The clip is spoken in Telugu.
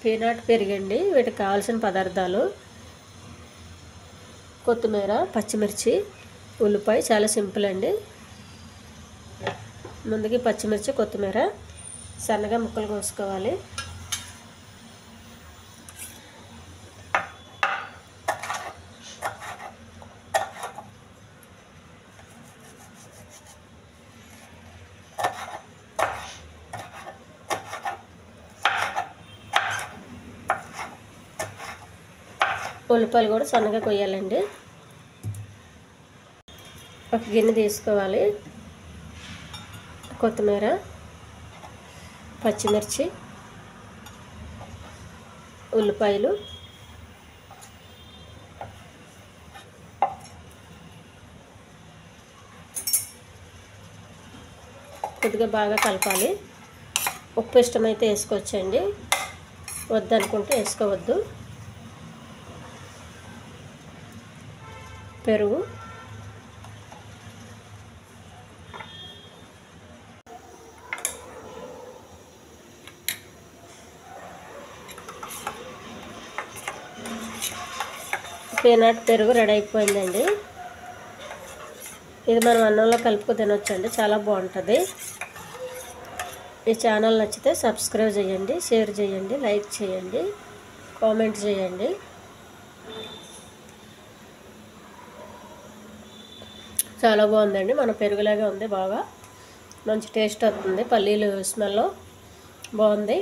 పీనట్ పెరిగండి. వీటికి కావాల్సిన పదార్థాలు కొత్తిమీర, పచ్చిమిర్చి, ఉల్లిపాయ. చాలా సింపుల్ అండి. ముందుగా పచ్చిమిర్చి, కొత్తిమీర సన్నగా ముక్కలు కోసుకోవాలి. ఉల్లిపాయలు కూడా సన్నగా కొయ్యాలండి. ఒక గిన్నె తీసుకోవాలి. కొత్తిమీర, పచ్చిమిర్చి, ఉల్లిపాయలు, కొద్దిగా బాగా కలపాలి. ఉప్పు ఇష్టమైతే వేసుకోవచ్చండి, వద్దనుకుంటే వేసుకోవద్దు. పెరుగు, పీనట్ పెరుగు రెడీ అయిపోయిందండి. ఇది మనం అన్నంలో కలుపుకు తినొచ్చండి, చాలా బాగుంటుంది. ఈ ఛానల్ నచ్చితే సబ్స్క్రైబ్ చేయండి, షేర్ చేయండి, లైక్ చేయండి, కామెంట్ చేయండి. చాలా బాగుందండి. మన పెరుగులాగే ఉంది, బాగా మంచి టేస్ట్ వస్తుంది. పల్లీలు స్మెల్ బాగుంది.